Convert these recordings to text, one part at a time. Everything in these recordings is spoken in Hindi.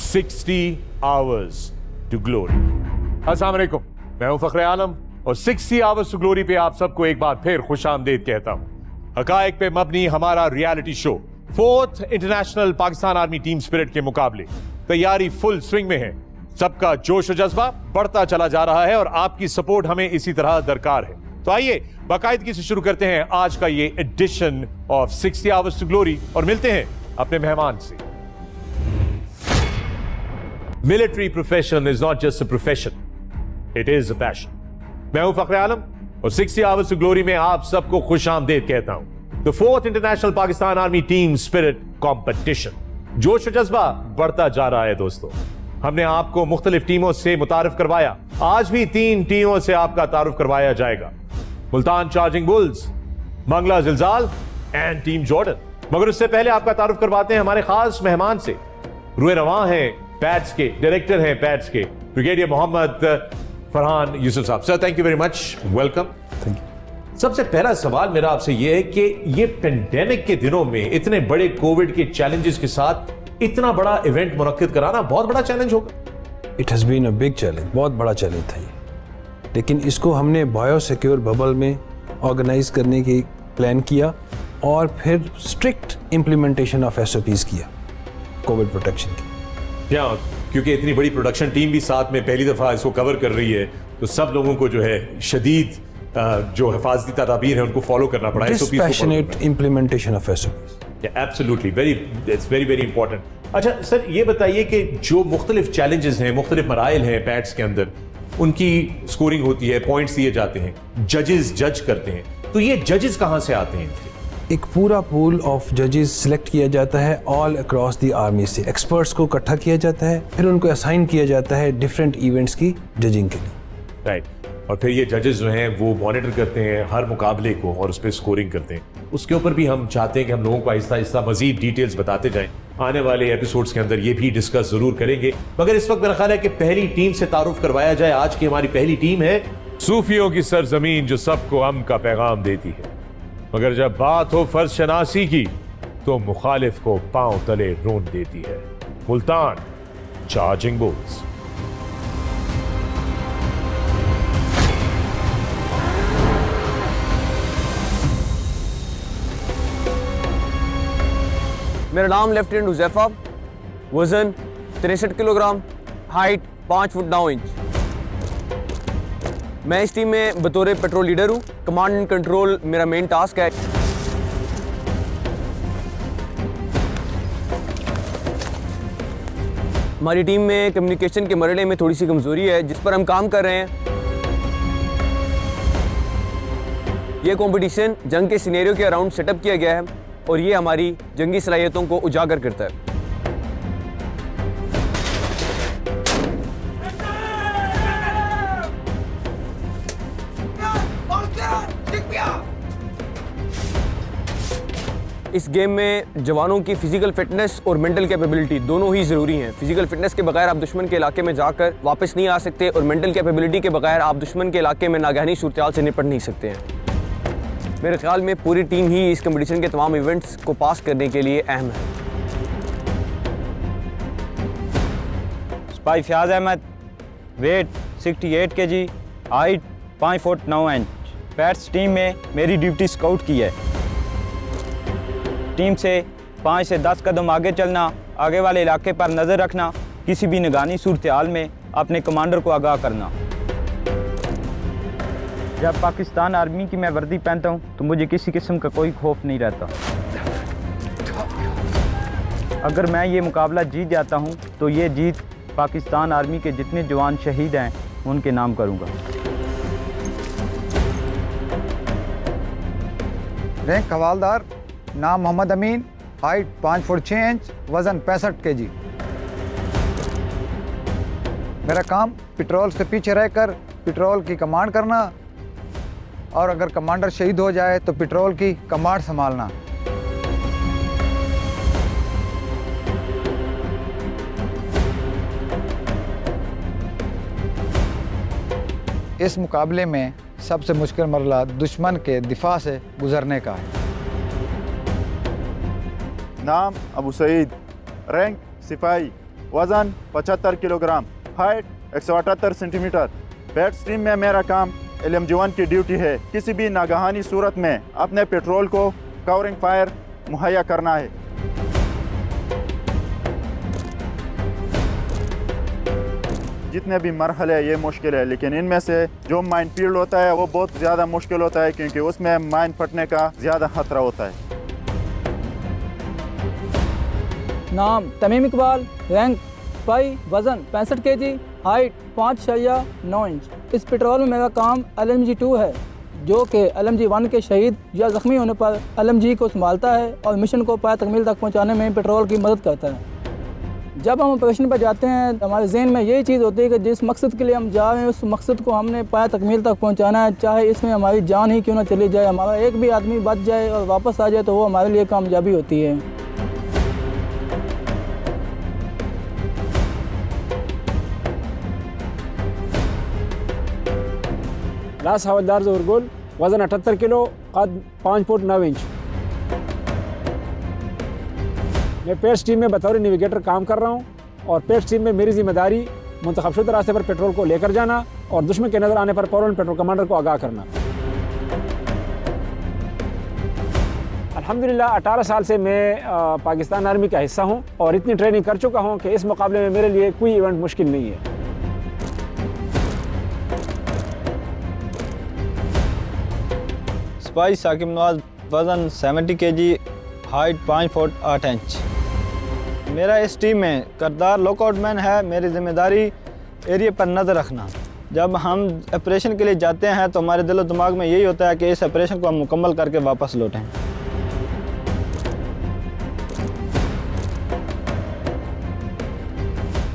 60 hours to glory। अस्सलाम वालेकुम, मैं हूं फखरे आलम और 60 hours to glory पे आप सबको एक बार फिर खुशामदीद कहता हूं। हकायक पे मबनी हमारा reality show 4th international Pakistan army team spirit के मुकाबले तैयारी फुल स्विंग में है। सबका जोश और जज्बा बढ़ता चला जा रहा है और आपकी सपोर्ट हमें इसी तरह दरकार है। तो आइए बाकायदगी से शुरू करते हैं आज का ये addition of 60 hours to glory और मिलते हैं अपने मेहमान से। Military profession is not just a profession, it is a passion. मैं हूं फखरे आलम और 60 hours to glory में आप सबको खुशामदीद कहता हूं। The 4th international Pakistan army team spirit competition. जोश और जज्बा बढ़ता जा रहा है दोस्तों। हमने आपको मुख्तलिफ टीमों से मुतारिफ करवाया, आज भी 3 टीमों से आपका तारुफ करवाया जाएगा। Multan charging bulls, Mangla Zilzal and team Jordan. मगर उससे पहले आपका तारुफ करवाते हैं हमारे खास मेहमान से। रुए रवां हैं पैट्स के, डायरेक्टर हैं पैट्स के, ब्रिगेडियर मोहम्मद फरहान यूसुफ साहब। Sir thank you very much, welcome. Thank you. सबसे पहला सवाल मेरा आपसे यह है कि ये पेंडेमिक के दिनों में इतने बड़े कोविड के चैलेंजेस के साथ इतना बड़ा इवेंट मुनक्किद कराना बहुत बड़ा चैलेंज होगा। It has been a big challenge, बहुत बड़ा चैलेंज था ये, लेकिन इसको हमने बायो सिक्योर बबल में ऑर्गेनाइज करने की प्लान किया और फिर स्ट्रिक्ट इम्प्लीमेंटेशन ऑफ SOPs किया कोविड प्रोटेक्शन की। क्या क्योंकि इतनी बड़ी प्रोडक्शन टीम भी साथ में पहली दफा इसको कवर कर रही है, तो सब लोगों को जो है शदीद जो हिफाजती तदाबीर है उनको फॉलो करना पड़ा। Dispassionate implementation of SOPs। Absolutely, it's very very important. अच्छा सर, ये बताइए कि जो मुख्तलिफ चैलेंजेस हैं, मुख्तलिफ मराइल हैं पैट्स के अंदर, उनकी स्कोरिंग होती है, पॉइंट्स दिए जाते हैं, जजेस जज करते हैं, तो ये जजेस कहाँ से आते हैं? एक पूरा पूल ऑफ जजेस सिलेक्ट किया जाता है ऑल अक्रॉस द आर्मी से। एक्सपर्ट्स को इकट्ठा किया जाता है, फिर उनको असाइन किया जाता है डिफरेंट इवेंट्स की जजिंग के लिए। राइट, और फिर ये जजेस जो हैं वो मॉनिटर करते हैं हर मुकाबले को और उस पर स्कोरिंग करते हैं। उसके ऊपर भी हम चाहते हैं कि हम लोगों को आहिस्ता आहिस्ता मजीद डिटेल्स बताते जाएं। आने वाले एपिसोड्स के अंदर ये भी डिस्कस जरूर करेंगे, मगर इस वक्त मेरा ख्याल है कि पहली टीम से तारुफ करवाया जाए। आज की हमारी पहली टीम है सूफियों की सरजमीन जो सबको अमन का पैगाम देती है, मगर जब बात हो फर्ज शनासी की तो मुखालिफ को पांव तले रोन देती है। Multan charging bulls. मेरा नाम लेफ्टिनेंट हुज़ैफा, वजन 63 किलोग्राम, हाइट 5 फुट 9 इंच। मैं इस टीम में बतौर पेट्रोल लीडर हूँ। कमांड एंड कंट्रोल मेरा मेन टास्क है। हमारी टीम में कम्युनिकेशन के मरहले में थोड़ी सी कमजोरी है, जिस पर हम काम कर रहे हैं। यह कंपटीशन जंग के सिनेरियो के अराउंड सेटअप किया गया है और ये हमारी जंगी सलाहियतों को उजागर करता है। इस गेम में जवानों की फिजिकल फिटनेस और मेंटल कैपेबिलिटी दोनों ही ज़रूरी हैं। फिजिकल फिटनेस के बगैर आप दुश्मन के इलाके में जाकर वापस नहीं आ सकते और मेंटल कैपेबिलिटी के बगैर आप दुश्मन के इलाके में नागहानी सूरत से निपट नहीं सकते हैं। मेरे ख्याल में पूरी टीम ही इस कंपटीशन के तमाम इवेंट्स को पास करने के लिए अहम है। Spy Fayaz Ahmad, weight 68 kg, height 5 foot 9 inch. पैट्स टीम में मेरी ड्यूटी स्काउट की है। टीम से 5 से 10 कदम आगे चलना, आगे वाले इलाके पर नज़र रखना, किसी भी निगरानी सूरत हाल में अपने कमांडर को आगाह करना। जब पाकिस्तान आर्मी की मैं वर्दी पहनता हूं तो मुझे किसी किस्म का कोई खौफ नहीं रहता। अगर मैं ये मुकाबला जीत जाता हूं तो ये जीत पाकिस्तान आर्मी के जितने जवान शहीद हैं उनके नाम करूंगा। रैंक हवालदार, नाम मोहम्मद अमीन, हाइट 5 फुट 6 इंच, वजन 65 kg। मेरा काम पेट्रोल से पीछे रहकर पेट्रोल की कमांड करना और अगर कमांडर शहीद हो जाए तो पेट्रोल की कमांड संभालना। इस मुकाबले में सबसे मुश्किल मरला दुश्मन के दिफा से गुजरने का है। नाम अबू सईद, रैंक सिपाही, वज़न 75 kilogram, height 178 centimetre. Pets team में मेरा काम LMG-1 की ड्यूटी है किसी भी नागहानी सूरत में अपने पेट्रोल को कवरिंग फायर मुहैया करना है। जितने भी मरहले ये मुश्किल है, लेकिन इनमें से जो माइन फील्ड होता है वो बहुत ज़्यादा मुश्किल होता है क्योंकि उसमें माइन फटने का ज़्यादा खतरा होता है। नाम तमीम इकबाल, रैंक सिपाही, वज़न 65 kg, हाइट 5.9 इंच। इस पेट्रोल में मेरा काम LMG-2 है जो कि LMG-1 के शहीद या ज़ख्मी होने पर LMG को संभालता है और मिशन को पाए तकमील तक पहुंचाने में पेट्रोल की मदद करता है। जब हम ऑपरेशन पर जाते हैं तो हमारे जहन में यही चीज़ होती है कि जिस मकसद के लिए हम जा रहे हैं उस मकसद को हमने पाए तकमील तक पहुंचाना है, चाहे इसमें हमारी जान ही क्यों ना चली जाए। हमारा एक भी आदमी बच जाए और वापस आ जाए तो वो हमारे लिए कामयाबी होती है। रास हवलदार ज़हूर गुल, वज़न 78 किलो, कद 5 फुट 9 इंच। मैं पेट्स टीम में बतौर नेविगेटर काम कर रहा हूं और पेट्स टीम में मेरी जिम्मेदारी मुंतखबशुदा रास्ते पर पेट्रोल को लेकर जाना और दुश्मन के नज़र आने पर फौरन पेट्रोल कमांडर को आगाह करना। अल्हम्दुलिल्लाह 18 साल से मैं पाकिस्तान आर्मी का हिस्सा हूं और इतनी ट्रेनिंग कर चुका हूं कि इस मुकाबले में मेरे लिए कोई इवेंट मुश्किल नहीं है। सिपाही साकिब नवाज, वज़न 70 kg, हाइट 5 फुट 8 इंच। मेरा इस टीम में करदार लॉकआउट मैन है। मेरी जिम्मेदारी एरिया पर नज़र रखना। जब हम ऑपरेशन के लिए जाते हैं तो हमारे दिलो दिमाग में यही होता है कि इस ऑपरेशन को हम मुकम्मल करके वापस लौटें।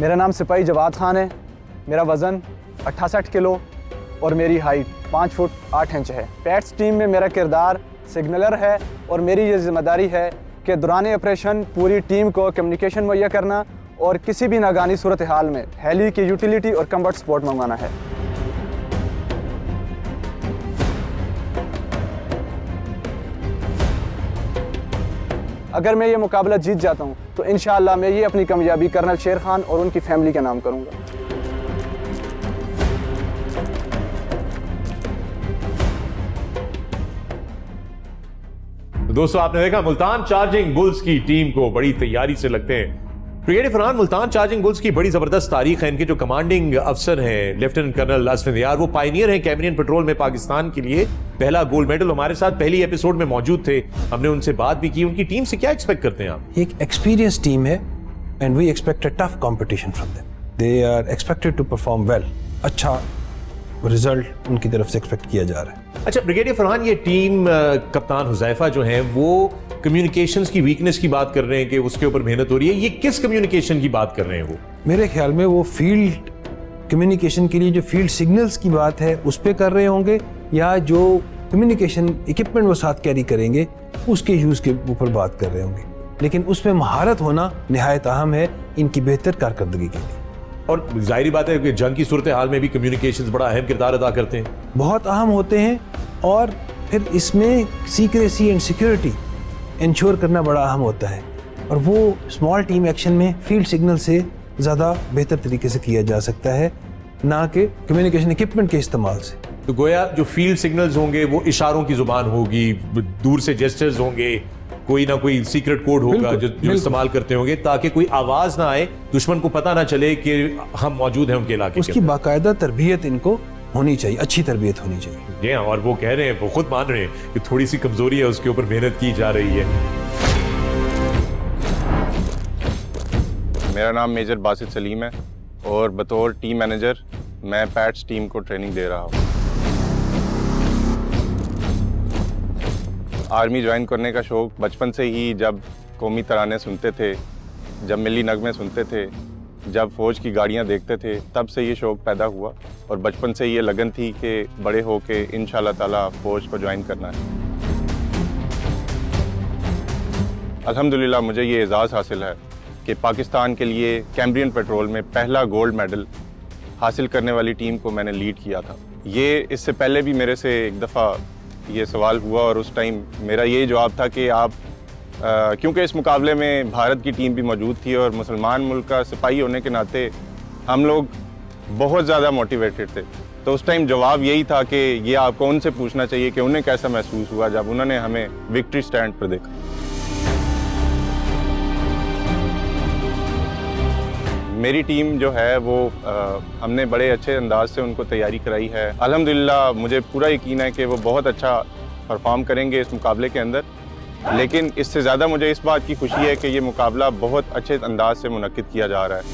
मेरा नाम सिपाही जवाद खान है। मेरा वज़न 68 किलो और मेरी हाइट 5 फुट 8 इंच है। पैट्स टीम में मेरा किरदार सिग्नलर है और मेरी ये जिम्मेदारी है कि दौरान ऑपरेशन पूरी टीम को कम्युनिकेशन मुहैया करना और किसी भी नागानी सूरत हाल में हेली की यूटिलिटी और कम्बर्ट सपोर्ट मंगवाना है। अगर मैं ये मुकाबला जीत जाता हूँ तो इंशाअल्लाह मैं ये अपनी कामयाबी कर्नल शेर खान और उनकी फैमिली का नाम करूँगा। दोस्तों, आपने देखा मुल्तान चार्जिंग बुल्स की टीम को बड़ी तैयारी से लगते हैं। Brigadier Farhan, Multan charging bulls की बड़ी जबरदस्त तारीख है। इनके जो कमांडिंग अफसर हैं लेफ्टिनेंट कर्नल असफिन यार, वो पायनियर हैं कैमरियन पेट्रोल में। पाकिस्तान के लिए पहला गोल्ड मेडल। हमारे साथ पहली एपिसोड में मौजूद थे, हमने उनसे बात भी की। उनकी टीम से क्या एक्सपेक्ट करते हैं आप? एक एक्सपीरियंस टीम है and we expect a tough competition from them. They are expected to perform well. अच्छा रिजल्ट उनकी तरफ से एक्सपेक्ट किया जा रहा है। अच्छा ब्रिगेडियर फरहान, ये टीम कप्तान हुज़ैफा जो हैं वो कम्युनिकेशंस की वीकनेस की बात कर रहे हैं कि उसके ऊपर मेहनत हो रही है। ये किस कम्युनिकेशन की बात कर रहे हैं वो? मेरे ख्याल में वो फील्ड कम्युनिकेशन के लिए जो फील्ड सिग्नल्स की बात है उस पर कर रहे होंगे, या जो कम्युनिकेशन इक्विपमेंट वो साथ कैरी करेंगे उसके यूज़ के ऊपर बात कर रहे होंगे। लेकिन उसमें महारत होना निहायत अहम है इनकी बेहतर कारकर्दगी के लिए। और जाहिर बात है कि जंग की सूरत हाल में भी कम्युनिकेशंस बड़ा अहम किरदार अदा करते हैं, बहुत अहम होते हैं। और फिर इसमें सीक्रेसी एंड सिक्योरिटी इंश्योर करना बड़ा अहम होता है और वो स्मॉल टीम एक्शन में फील्ड सिग्नल से ज़्यादा बेहतर तरीके से किया जा सकता है, ना कि कम्युनिकेशन इक्विपमेंट के इस्तेमाल से। तो गोया जो फील्ड सिग्नल्स होंगे वो इशारों की जुबान होगी, दूर से जेस्चर्स होंगे, कोई ना कोई सीक्रेट कोड होगा जो इस्तेमाल करते होंगे ताकि कोई आवाज ना आए, दुश्मन को पता ना चले कि हम मौजूद हैं उनके इलाके। उसकी बाकायदा तरबियत इनको होनी चाहिए, अच्छी तरबियत होनी चाहिए। जी हाँ, और वो कह रहे हैं, वो खुद मान रहे हैं कि थोड़ी सी कमजोरी है, उसके ऊपर मेहनत की जा रही है। मेरा नाम मेजर बासित सलीम है और बतौर टीम मैनेजर मैं पैट्स टीम को ट्रेनिंग दे रहा हूँ। आर्मी ज्वाइन करने का शौक़ बचपन से ही, जब कौमी तराने सुनते थे, जब मिली नगमे सुनते थे, जब फ़ौज की गाड़ियाँ देखते थे, तब से ये शौक़ पैदा हुआ और बचपन से ये लगन थी कि बड़े हो के इंशाअल्लाह ताला फ़ौज को ज्वाइन करना है। अल्हम्दुलिल्लाह मुझे ये एज़ाज़ हासिल है कि पाकिस्तान के लिए कैम्ब्रियन पेट्रोल में पहला गोल्ड मेडल हासिल करने वाली टीम को मैंने लीड किया था। ये इससे पहले भी मेरे से एक दफ़ा ये सवाल हुआ और उस टाइम मेरा ये जवाब था कि आप क्योंकि इस मुकाबले में भारत की टीम भी मौजूद थी और मुसलमान मुल्क का सिपाही होने के नाते हम लोग बहुत ज़्यादा मोटिवेटेड थे। तो उस टाइम जवाब यही था कि ये आपको उनसे पूछना चाहिए कि उन्हें कैसा महसूस हुआ जब उन्होंने हमें विक्ट्री स्टैंड पर देखा। मेरी टीम जो है वो हमने बड़े अच्छे अंदाज से उनको तैयारी कराई है। अल्हम्दुलिल्लाह मुझे पूरा यकीन है कि वो बहुत अच्छा परफॉर्म करेंगे इस मुकाबले के अंदर। लेकिन इससे ज़्यादा मुझे इस बात की खुशी है कि ये मुकाबला बहुत अच्छे अंदाज से मुनक्किद किया जा रहा है।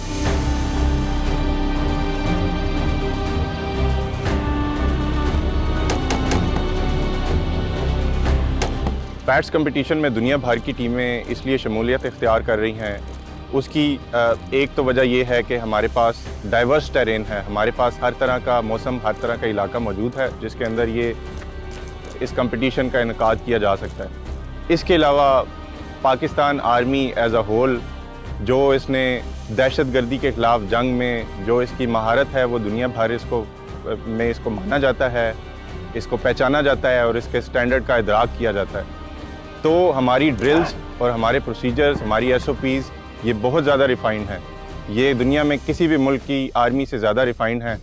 पैट्स कंपटीशन में दुनिया भर की टीमें इसलिए शमूलियत इख्तियार कर रही हैं, उसकी एक तो वजह यह है कि हमारे पास डाइवर्स टेरेन है, हमारे पास हर तरह का मौसम, हर तरह का इलाका मौजूद है जिसके अंदर ये इस कंपटीशन का इनकाद किया जा सकता है। इसके अलावा Pakistan army as a whole जो इसने दहशतगर्दी के ख़िलाफ़ जंग में जो इसकी महारत है वो दुनिया भर इसको माना जाता है, इसको पहचाना जाता है और इसके स्टैंडर्ड का इदराक किया जाता है। तो हमारी ड्रिल्स और हमारे प्रोसीजर्स, हमारी SOPs ये बहुत ज़्यादा रिफ़ाइंड हैं। ये दुनिया में किसी भी मुल्क की आर्मी से ज़्यादा रिफ़ाइंड हैं।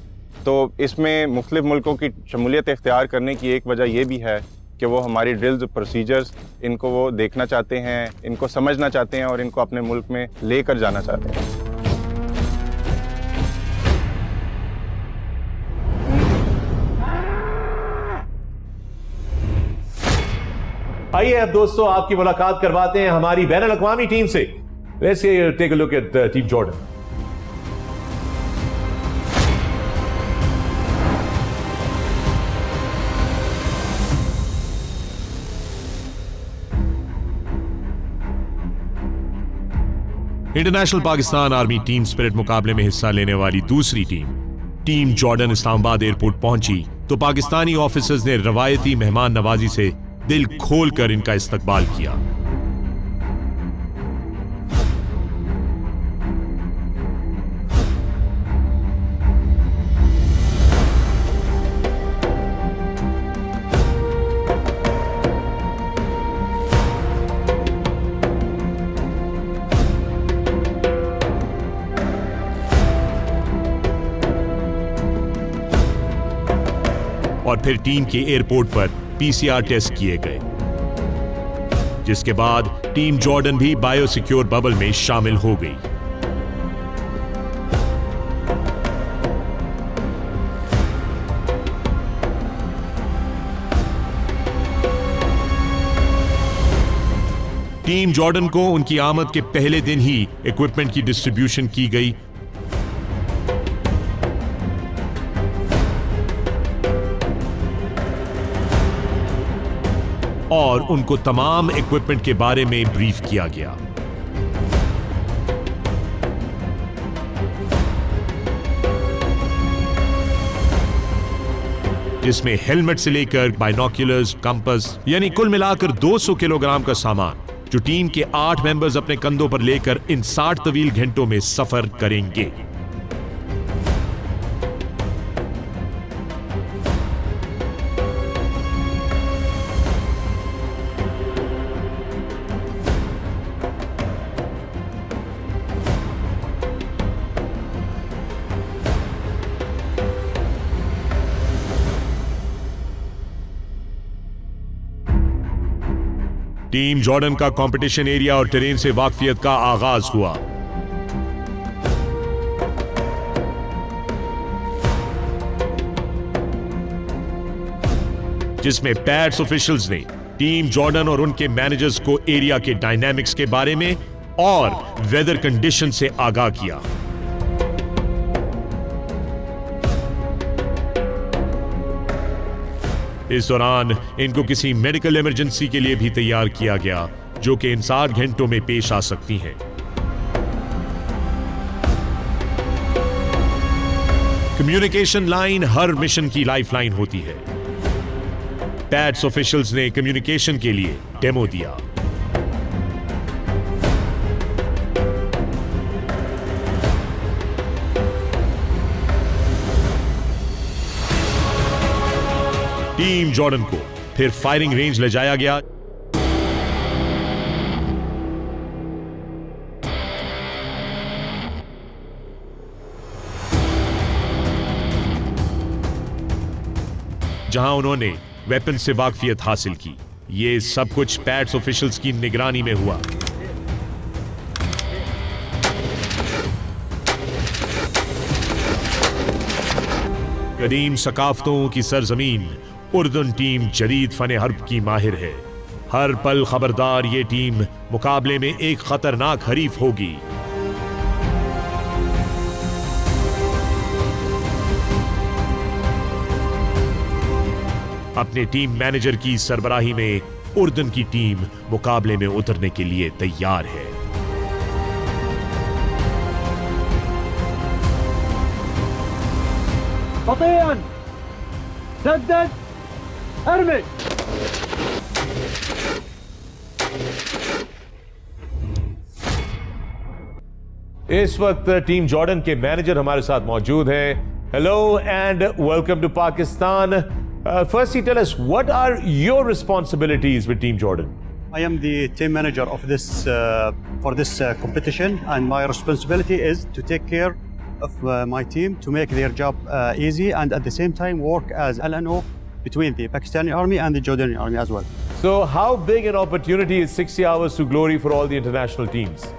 तो इसमें मुख्तलिफ़ मुल्कों की शमूलियत इख्तियार करने की एक वजह ये भी है कि वो हमारी ड्रिल्स और प्रोसीजर्स इनको वो देखना चाहते हैं, इनको समझना चाहते हैं और इनको अपने मुल्क में लेकर जाना चाहते हैं। आइए अब दोस्तों आपकी मुलाकात करवाते हैं हमारी बैनुल अक़वामी टीम से। Let's take a look at Team Jordan. International Pakistan army team spirit मुकाबले में हिस्सा लेने वाली दूसरी टीम जॉर्डन इस्लामाबाद एयरपोर्ट पहुंची तो पाकिस्तानी ऑफिसर्स ने रवायती मेहमान नवाजी से दिल खोलकर इनका इस्तकबाल किया। और फिर टीम के एयरपोर्ट पर PCR टेस्ट किए गए, जिसके बाद टीम जॉर्डन भी बायोसिक्योर बबल में शामिल हो गई। टीम जॉर्डन को उनकी आमद के पहले दिन ही इक्विपमेंट की डिस्ट्रीब्यूशन की गई और उनको तमाम इक्विपमेंट के बारे में ब्रीफ किया गया। जिसमें हेलमेट से लेकर बाइनोक्यूलर्स, कंपास, यानी कुल मिलाकर 200 किलोग्राम का सामान जो टीम के 8 मेंबर्स अपने कंधों पर लेकर इन 60 तवील घंटों में सफर करेंगे। टीम जॉर्डन का कंपटीशन एरिया और टेरेन से वाकफियत का आगाज हुआ। जिसमें पैट्स ऑफिशियल्स ने टीम जॉर्डन और उनके मैनेजर्स को एरिया के डायनामिक्स के बारे में और वेदर कंडीशन से आगाह किया। इस दौरान इनको किसी मेडिकल इमरजेंसी के लिए भी तैयार किया गया जो कि इन 60 घंटों में पेश आ सकती हैं। कम्युनिकेशन लाइन हर मिशन की लाइफलाइन होती है। पैट्स ऑफिशियल्स ने कम्युनिकेशन के लिए डेमो दिया। टीम जॉर्डन को फिर फायरिंग रेंज ले जाया गया जहां उन्होंने वेपन से वाकफियत हासिल की। ये सब कुछ पैड्स ऑफिशियल्स की निगरानी में हुआ। कदीम सकाफतों की सरजमीन उर्दन टीम जदीद फन हर्ब की माहिर है। हर पल खबरदार, ये टीम मुकाबले में एक खतरनाक हरीफ होगी। अपने टीम मैनेजर की सरबराही में उर्दन की टीम मुकाबले में उतरने के लिए तैयार है। इस वक्त टीम जॉर्डन के मैनेजर हमारे साथ मौजूद हैं। Hello and welcome to Pakistan. Firstly, tell us, what are your responsibilities with Team Jordan? I am the team manager of this for this competition, and my responsibility is to take care of my team to make their job easy, and at the same time work as LNO between the Pakistani army and the Jordanian army as well. So, how big an opportunity is 60 hours to glory for all the international teams?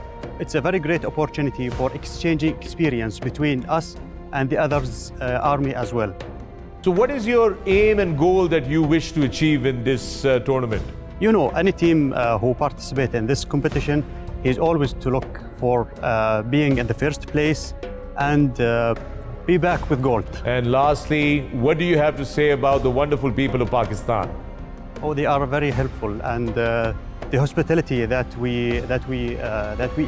It's a very great opportunity for exchanging experience between us and the others army as well. So what is your aim and goal that you wish to achieve in this tournament? You know, any team who participate in this competition is always to look for being in the first place and be back with gold. And lastly, what do you have to say about the wonderful people of Pakistan? Oh, they are very helpful, and the hospitality that we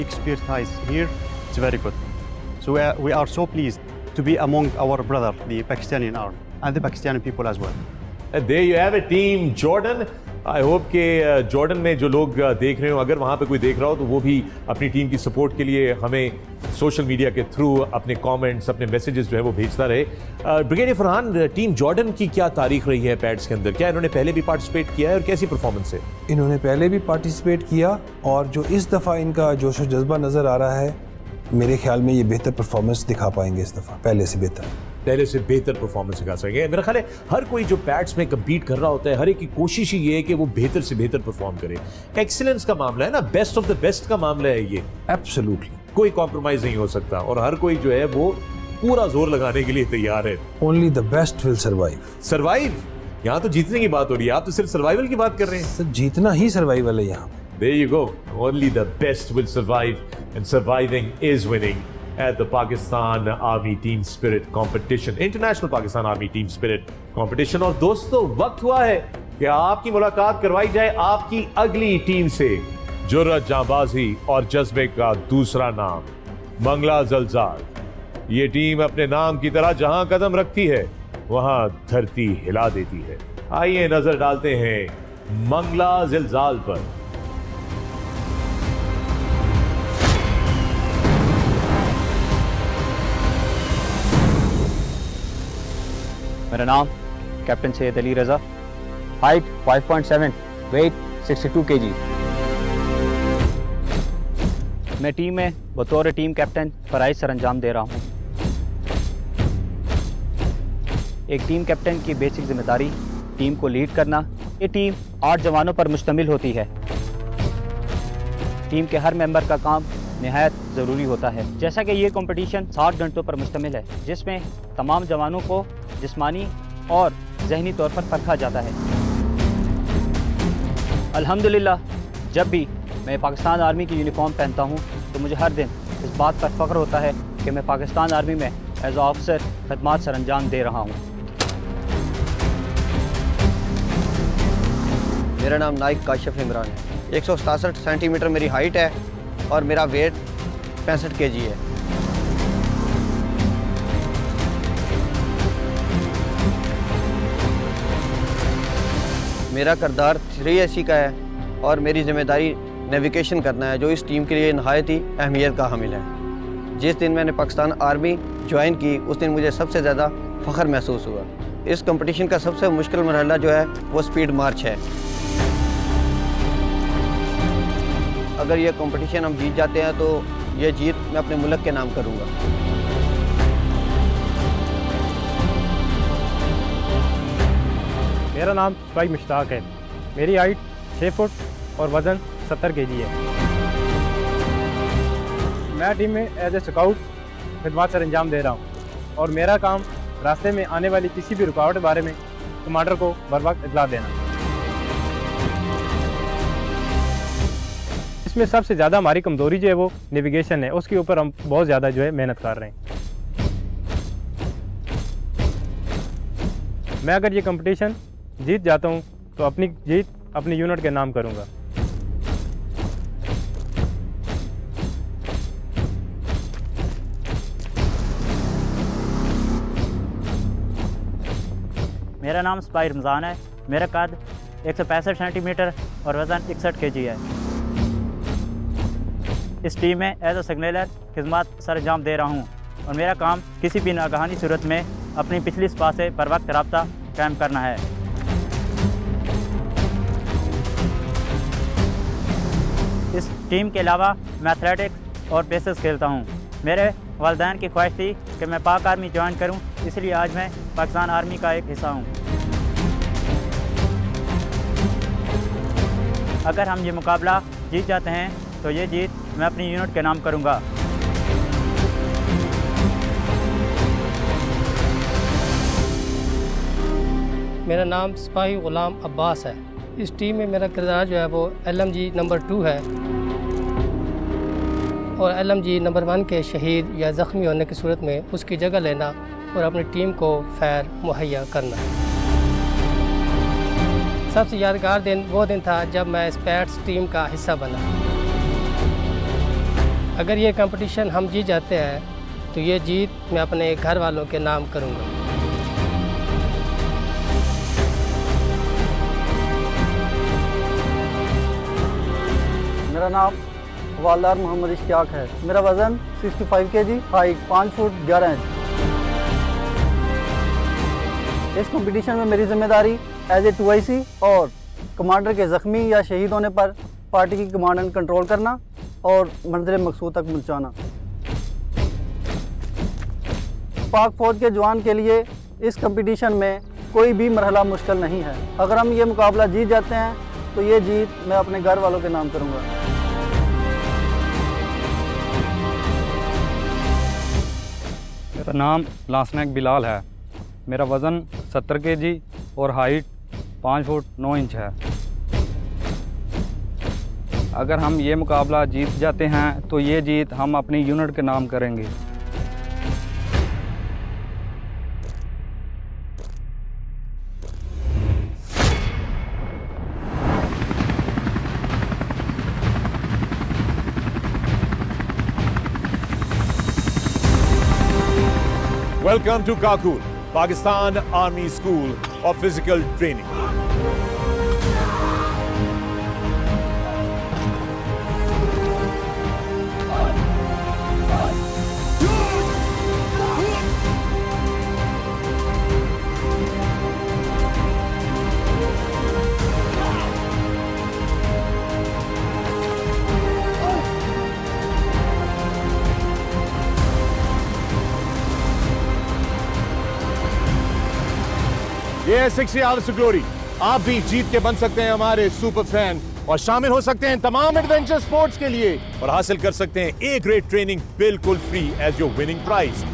experience here is very good. So we are so pleased to be among our brother, the Pakistani army, and the Pakistani people as well. And there you have it, Team Jordan. I hope कि जॉर्डन में जो लोग देख रहे हो, अगर वहाँ पे कोई देख रहा हो तो वो भी अपनी टीम की सपोर्ट के लिए हमें सोशल मीडिया के थ्रू अपने कमेंट्स, अपने मैसेजेस जो है वो भेजता रहे। ब्रिगेडियर फरहान, टीम जॉर्डन की क्या तारीख रही है पैड्स के अंदर? क्या इन्होंने पहले भी पार्टिसिपेट किया है और कैसी परफॉर्मेंस है? इन्होंने पहले भी पार्टिसिपेट किया और जो इस दफ़ा इनका जोश व जज्बा नज़र आ रहा है, मेरे ख्याल में ये बेहतर परफॉर्मेंस दिखा पाएंगे इस दफ़ा, पहले से बेहतर परफॉर्मेंस दिखा सकेंगे। मेरा ख्याल है हर कोई जो पैड्स में कम्पीट कर रहा होता है, हर एक की कोशिश ही ये है कि वो बेहतर से बेहतर परफॉर्म करे। एक्सीलेंस का मामला है ना, बेस्ट ऑफ द बेस्ट का मामला है ये। एब्सोल्युटली कोई कॉम्प्रोमाइज नहीं हो सकता और हर कोई जो है वो पूरा जोर लगाने के लिए तैयार है। Only the best will survive. यहाँ तो जीतने की बात हो रही है, आप तो सिर्फ सर्वाइवल की बात कर रहे हैं। सर, जीतना ही सर्वाइवल है यहाँ। There you go. Only the best will survive, and surviving is winning at the Pakistan Army Team Spirit Competition, International Pakistan Army Team Spirit Competition। और दोस्तों, वक्त हुआ है कि आपकी मुलाकात करवाई जाए आपकी अगली टीम से। जुर्रत, जांबाजी और जज्बे का दूसरा नाम, मंगला ज़लज़ाल। ये टीम अपने नाम की तरह जहां कदम रखती है वहां धरती हिला देती है। आइए नजर डालते हैं मंगला ज़लज़ाल पर। मेरा नाम captain Syed Ali Raza, height 5.7, wait 62 kg। मैं टीम में बतौर टीम कैप्टन फ़राइज़ सरअंजाम दे रहा हूँ। एक टीम कैप्टन की बेसिक जिम्मेदारी टीम को लीड करना। ये टीम 8 जवानों पर मुश्तमिल होती है। टीम के हर मेंबर का काम निहायत ज़रूरी होता है। जैसा कि ये कंपटीशन 60 घंटों पर मुश्तमिल है, जिसमें तमाम जवानों को जिस्मानी और ज़हनी तौर पर परखा जाता है। अल्हम्दुलिल्लाह, जब भी मैं पाकिस्तान आर्मी की यूनिफॉर्म पहनता हूँ तो मुझे हर दिन इस बात पर फ़ख्र होता है कि मैं पाकिस्तान आर्मी में एज ऑफिसर खदमात सरअंजाम दे रहा हूँ। मेरा नाम नाइक काशिफ इमरान है। 167 सेंटीमीटर मेरी हाइट है और मेरा वेट 65 kg है। मेरा किरदार 3AC का है और मेरी जिम्मेदारी नेविगेशन करना है, जो इस टीम के लिए नहायत ही अहमियत का हामिल है। जिस दिन मैंने पाकिस्तान आर्मी ज्वाइन की, उस दिन मुझे सबसे ज़्यादा फ़ख्र महसूस हुआ। इस कंपटीशन का सबसे मुश्किल मरहला जो है वो स्पीड मार्च है। अगर ये कंपटीशन हम जीत जाते हैं तो ये जीत मैं अपने मुल्क के नाम करूँगा। मेरा नाम सिपाही मुश्ताक है। मेरी हाइट 6 फुट और वज़न 70 kg है। मैं टीम में एज ए स्काउट खिदमत सर अंजाम दे रहा हूँ और मेरा काम रास्ते में आने वाली किसी भी रुकावट के बारे में कमांडर को बर वक्त इतला देना। इसमें सबसे ज़्यादा हमारी कमज़ोरी जो है वो नेविगेशन है, उसके ऊपर हम बहुत ज़्यादा जो है मेहनत कर रहे हैं। मैं अगर ये कंपटीशन जीत जाता हूँ तो अपनी जीत अपनी यूनिट के नाम करूँगा। मेरा नाम सिपाही रमज़ान है। मेरा कद 165 सेंटीमीटर और वज़न 61 kg है। इस टीम में एज ए सिग्नलर खिदमत सर अंजाम दे रहा हूँ और मेरा काम किसी भी नागहानी सूरत में अपनी पिछली स्पा से बर वक्त रब्ता कायम करना है। इस टीम के अलावा मैं एथलेटिक्स और पेसेस खेलता हूँ। मेरे वालिदैन की ख्वाहिश थी कि मैं पाक आर्मी ज्वाइन करूँ, इसलिए आज मैं पाकिस्तान आर्मी का एक हिस्सा हूँ। अगर हम ये मुकाबला जीत जाते हैं तो ये जीत मैं अपनी यूनिट के नाम करूँगा। मेरा नाम सिपाही ग़ुलाम अब्बास है। इस टीम में मेरा किरदार जो है वो LMG नंबर 2 है और LMG नंबर 1 के शहीद या ज़ख्मी होने की सूरत में उसकी जगह लेना और अपनी टीम को खैर मुहैया करना। सबसे यादगार दिन वो दिन था जब मैं स्पैट्स टीम का हिस्सा बना। अगर ये कंपटीशन हम जीत जाते हैं तो ये जीत मैं अपने घर वालों के नाम करूँगा। मेरा नाम हवालदार मोहम्मद इश्तियाक है। मेरा वज़न 65 kg, हाइट 5 फुट 11 इंच। इस कंपटीशन में मेरी जिम्मेदारी एज ए 2IC और कमांडर के ज़ख्मी या शहीद होने पर पार्टी की कमांड एंड कंट्रोल करना और मंज़िल मकसूद तक पहुँचाना। पाक फ़ौज के जवान के लिए इस कंपटीशन में कोई भी मरहला मुश्किल नहीं है। अगर हम ये मुकाबला जीत जाते हैं तो ये जीत मैं अपने घर वालों के नाम करूँगा। मेरा नाम लांसनायक बिलाल है। मेरा वज़न 70 kg और हाइट 5 फुट 9 इंच है। अगर हम ये मुकाबला जीत जाते हैं तो ये जीत हम अपनी यूनिट के नाम करेंगे। Welcome to Kakul, Pakistan Army School of Physical Training. ये है 60 Hours to Glory। आप भी जीत के बन सकते हैं हमारे सुपर फैन और शामिल हो सकते हैं तमाम एडवेंचर स्पोर्ट्स के लिए और हासिल कर सकते हैं ए ग्रेड ट्रेनिंग बिल्कुल free as your winning prize.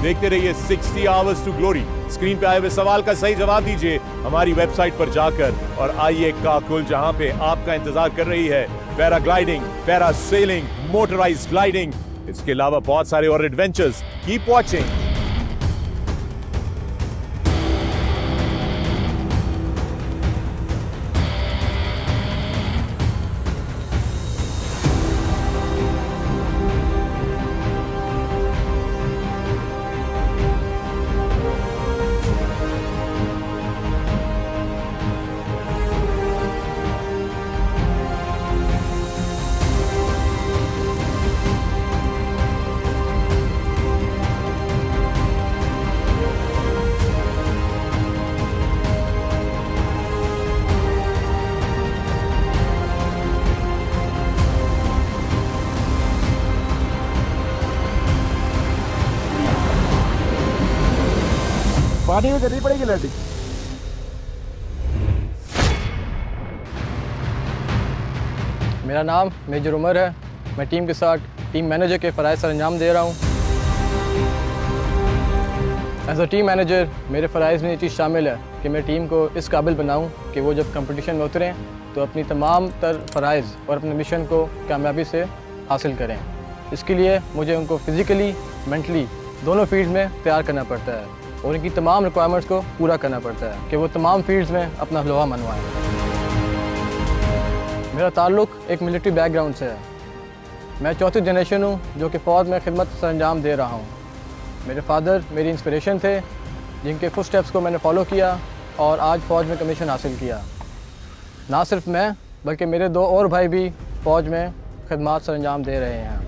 देखते रहिए 60 Hours to Glory। स्क्रीन पे आए हुए सवाल का सही जवाब दीजिए हमारी वेबसाइट पर जाकर और आइए काकुल, जहां पे आपका इंतजार कर रही है पैराग्लाइडिंग, पैरासेलिंग, मोटराइज्ड ग्लाइडिंग, इसके अलावा बहुत सारे और एडवेंचर्स। Keep watching. पानी में करनी पड़ेगी लैंडिंग। मेरा नाम मेजर उमर है। मैं टीम के साथ टीम मैनेजर के फ़राइज़ सर अंजाम दे रहा हूँ। एज अ टीम मैनेजर मेरे फ़राइज़ में ये चीज़ शामिल है कि मैं टीम को इस काबिल बनाऊँ कि वो जब कंपटीशन में उतरें तो अपनी तमाम तर फ़राइज़ और अपने मिशन को कामयाबी से हासिल करें। इसके लिए मुझे उनको फ़िज़िकली मेंटली दोनों फील्ड में तैयार करना पड़ता है और इनकी तमाम रिक्वायरमेंट्स को पूरा करना पड़ता है कि वो तमाम फील्ड्स में अपना लोहा मनवाएँ। मेरा ताल्लुक़ एक मिलिट्री बैकग्राउंड से है। मैं चौथी जनरेशन हूँ जो कि फ़ौज में खिदमत सरअंजाम दे रहा हूँ। मेरे फादर मेरी इंस्पिरेशन थे जिनके फुट स्टेप्स को मैंने फॉलो किया और आज फ़ौज में कमीशन हासिल किया। ना सिर्फ मैं बल्कि मेरे 2 और भाई भी फ़ौज में खिदमत सरअंजाम दे रहे हैं।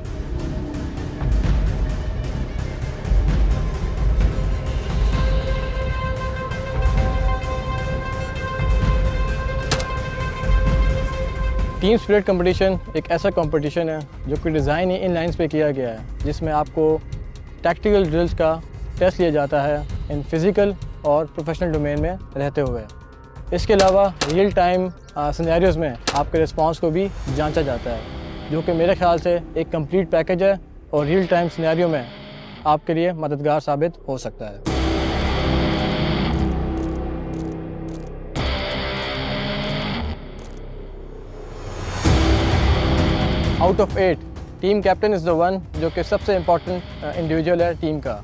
टीम स्पिरिट कंपटीशन एक ऐसा कंपटीशन है जो कि डिज़ाइन ही इन लाइंस पे किया गया है जिसमें आपको टैक्टिकल ड्रिल्स का टेस्ट लिया जाता है इन फिज़िकल और प्रोफेशनल डोमेन में रहते हुए। इसके अलावा रियल टाइम सिनेरियोज़ में आपके रिस्पांस को भी जांचा जाता है जो कि मेरे ख्याल से एक कंप्लीट पैकेज है और रियल टाइम सिनेरियो में आपके लिए मददगार साबित हो सकता है। Out of 8 team captain is the one जो कि सबसे इम्पॉर्टेंट इंडिविजुअल है टीम का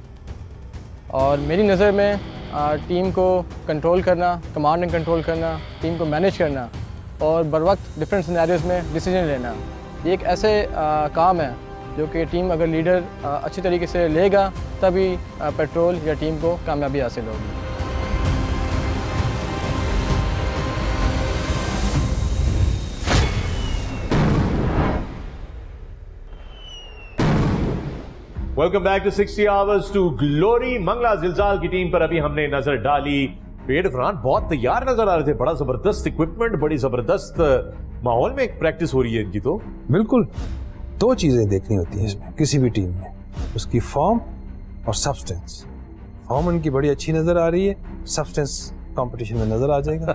और मेरी नज़र में टीम को कंट्रोल करना, कमांड एंड कंट्रोल करना, टीम को मैनेज करना और बर वक्त डिफरेंट सिनेरियोज़ में डिसीजन लेना ये एक ऐसे काम है जो कि टीम अगर लीडर अच्छी तरीके से लेगा तभी पेट्रोल या टीम को कामयाबी हासिल होगी। Welcome back to 60 hours to glory. Mangla Zilzal की टीम पर अभी हमने नजर डाली। पेड फरहान बहुत तैयार नजर आ रहे थे, बड़ा जबरदस्त इक्विपमेंट, बड़ी जबरदस्त माहौल में प्रैक्टिस हो रही है इनकी। तो बिल्कुल 2 चीजें देखनी होती हैं इसमें किसी भी टीम में, उसकी फॉर्म और सब्सटेंस। फॉर्म उनकी बड़ी अच्छी नजर आ रही है, सब्सटेंस कंपटीशन में नजर आ जाएगा।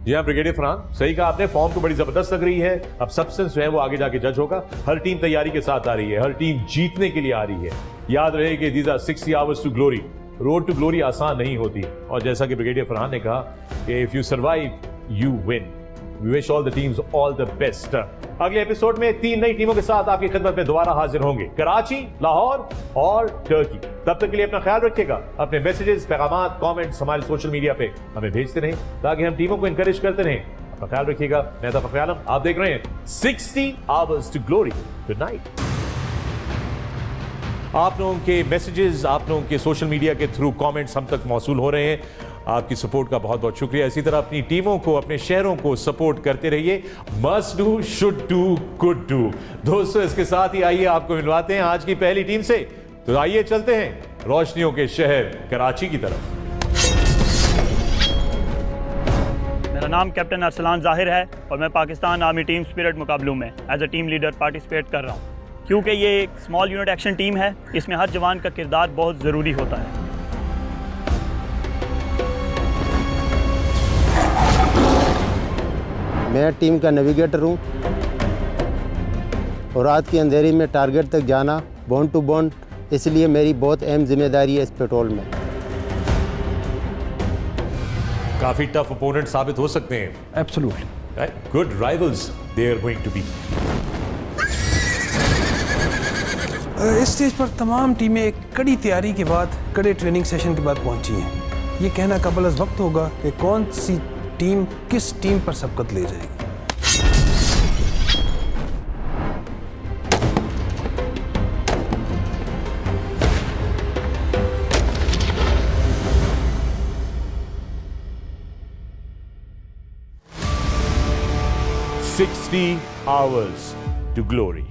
जी हाँ ब्रिगेडियर फरहान, सही कहा आपने, फॉर्म तो बड़ी जबरदस्त लग रही है। अब सब्सटेंस जो है वो आगे जाके जज होगा। हर टीम तैयारी के साथ आ रही है, हर टीम जीतने के लिए आ रही है। याद रहे कि these are 60 hours to glory. Road to glory आसान नहीं होती और जैसा कि ब्रिगेडियर फरहान ने कहा कि if you survive you win. We wish all the teams all the best. अगले एपिसोड में 3 नई टीमों के साथ आपकी खिदमत में दोबारा हाजिर होंगे, कराची, लाहौर और टर्की। तब तक के लिए अपना ख्याल रखिएगा। अपने मैसेजेस, पैगामात, कमेंट्स हमारे सोशल मीडिया पे हमें भेजते रहें ताकि हम टीमों को इंकरेज करते रहें। अपना ख्याल रखिएगा। मैं था फखर आलम, आप देख रहे हैं 60 hours to glory. Good night. आप लोगों के मैसेजेस, आप लोगों के सोशल मीडिया के थ्रू कमेंट्स हम तक मौसूल हो रहे हैं। आपकी सपोर्ट का बहुत बहुत शुक्रिया। इसी तरह अपनी टीमों को, अपने शहरों को सपोर्ट करते रहिए। Must do, should do, could do. दोस्तों इसके साथ ही आइए आपको मिलवाते हैं आज की पहली टीम से। तो आइए चलते हैं रोशनियों के शहर कराची की तरफ। मेरा नाम कैप्टन अरसलान जाहिर है और मैं पाकिस्तान आर्मी टीम स्पिरिट मुकाबलों में as a team leader participate कर रहा हूँ। क्योंकि ये एक स्मॉल यूनिट एक्शन टीम है, इसमें हर जवान का किरदार बहुत ज़रूरी होता है। मैं टीम का नेविगेटर हूँ और रात की अंधेरी में टारगेट तक जाना बॉन्ड टू बॉन्ड, इसलिए मेरी बहुत अहम जिम्मेदारी है इस पेट्रोल में। काफी टफ ओपोनेंट साबित हो सकते हैं। Absolutely good rivals they are going to be. इस स्टेज पर तमाम टीमें एक कड़ी तैयारी के बाद, कड़े ट्रेनिंग सेशन के बाद पहुंची हैं। ये कहना कबल अज़ वक्त होगा कि कौन सी टीम किस टीम पर सबकत ले जाएगी। "60 Hours to Glory"